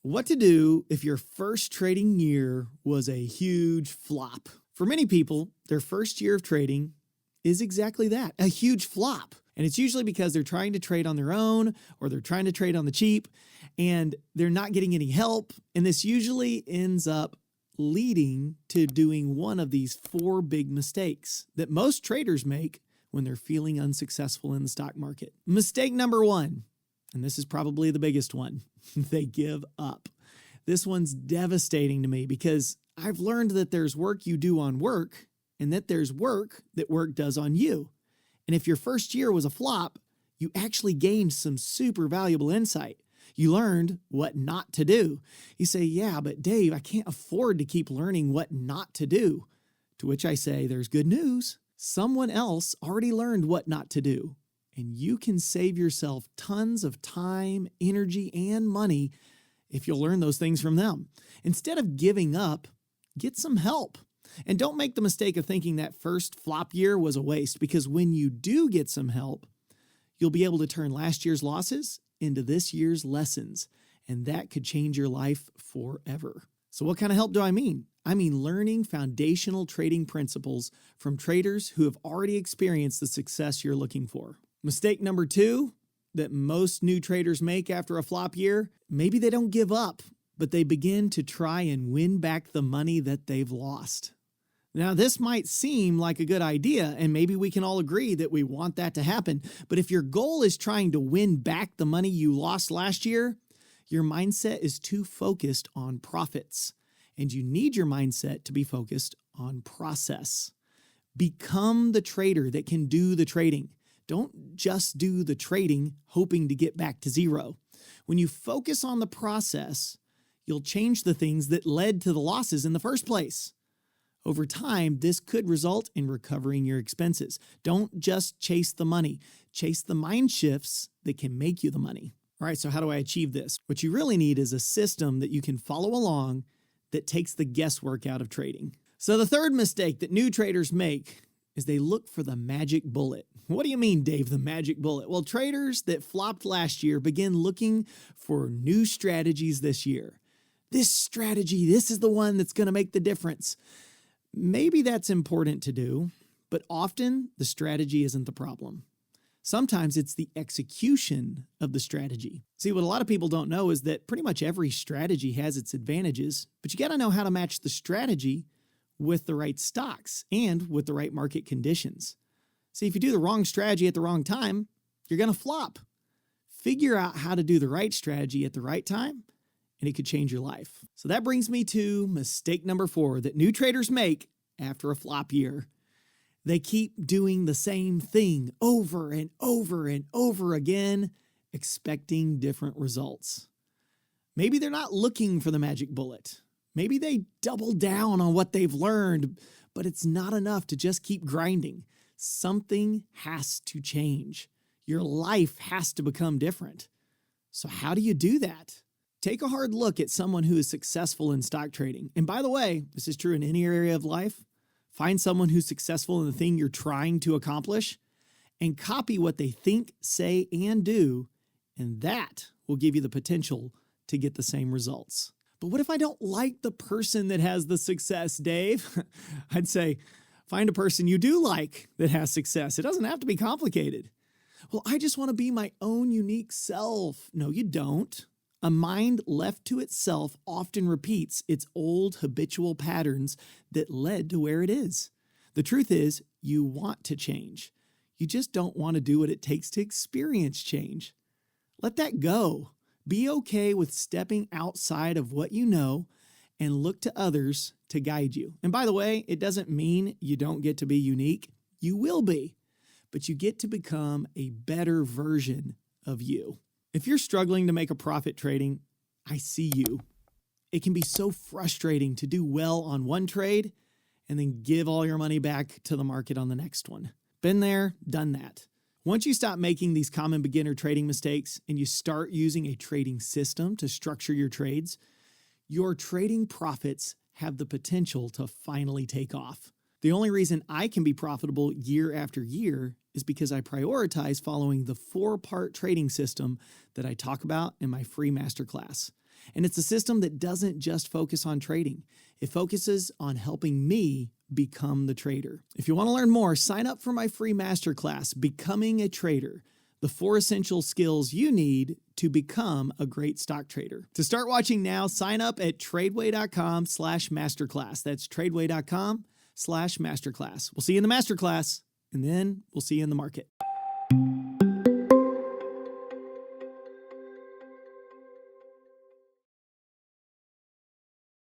What to do if your first trading year was a huge flop? For many people, their first year of trading is exactly that, a huge flop. And it's usually because they're trying to trade on their own or they're trying to trade on the cheap and they're not getting any help. And this usually ends up leading to doing one of these four big mistakes that most traders make when they're feeling unsuccessful in the stock market. Mistake number one, and this is probably the biggest one, they give up. This one's devastating to me because I've learned that there's work you do on work and that there's work that work does on you. And if your first year was a flop, you actually gained some super valuable insight. You learned what not to do. You say, yeah, but Dave, I can't afford to keep learning what not to do. To which I say, there's good news. Someone else already learned what not to do. And you can save yourself tons of time, energy, and money if you'll learn those things from them. Instead of giving up, get some help. And don't make the mistake of thinking that first flop year was a waste, because when you do get some help, you'll be able to turn last year's losses into this year's lessons, and that could change your life forever. So what kind of help do I mean? I mean learning foundational trading principles from traders who have already experienced the success you're looking for. Mistake number two that most new traders make after a flop year, maybe they don't give up, but they begin to try and win back the money that they've lost. Now, this might seem like a good idea, and maybe we can all agree that we want that to happen. But if your goal is trying to win back the money you lost last year, your mindset is too focused on profits, and you need your mindset to be focused on process. Become the trader that can do the trading. Don't just do the trading hoping to get back to zero. When you focus on the process, you'll change the things that led to the losses in the first place. Over time, this could result in recovering your expenses. Don't just chase the money. Chase the mind shifts that can make you the money. All right, so how do I achieve this? What you really need is a system that you can follow along that takes the guesswork out of trading. So the third mistake that new traders make is they look for the magic bullet. What do you mean, Dave, the magic bullet? Well, traders that flopped last year begin looking for new strategies this year. This strategy, this is the one that's going to make the difference. Maybe that's important to do, but often the strategy isn't the problem. Sometimes it's the execution of the strategy. See, what a lot of people don't know is that pretty much every strategy has its advantages, but you got to know how to match the strategy with the right stocks and with the right market conditions. See, if you do the wrong strategy at the wrong time, you're going to flop. Figure out how to do the right strategy at the right time, and it could change your life. So that brings me to mistake number 4 that new traders make after a flop year. They keep doing the same thing over and over and over again, expecting different results. Maybe they're not looking for the magic bullet. Maybe they double down on what they've learned, but it's not enough to just keep grinding. Something has to change. Your life has to become different. So how do you do that? Take a hard look at someone who is successful in stock trading. And by the way, this is true in any area of life. Find someone who's successful in the thing you're trying to accomplish and copy what they think, say, and do, and that will give you the potential to get the same results. But what if I don't like the person that has the success, Dave? I'd say, find a person you do like that has success. It doesn't have to be complicated. Well, I just want to be my own unique self. No, you don't. A mind left to itself often repeats its old habitual patterns that led to where it is. The truth is, you want to change. You just don't want to do what it takes to experience change. Let that go. Be okay with stepping outside of what you know and look to others to guide you. And by the way, it doesn't mean you don't get to be unique. You will be, but you get to become a better version of you. If you're struggling to make a profit trading, I see you. It can be so frustrating to do well on one trade and then give all your money back to the market on the next one. Been there, done that. Once you stop making these common beginner trading mistakes and you start using a trading system to structure your trades, your trading profits have the potential to finally take off. The only reason I can be profitable year after year is because I prioritize following the 4-part trading system that I talk about in my free masterclass. And it's a system that doesn't just focus on trading. It focuses on helping me become the trader. If you want to learn more, sign up for my free masterclass, Becoming a Trader, the 4 essential skills you need to become a great stock trader. To start watching now, sign up at TRADEway.com/masterclass. That's TRADEway.com/masterclass. We'll see you in the masterclass, and then we'll see you in the market.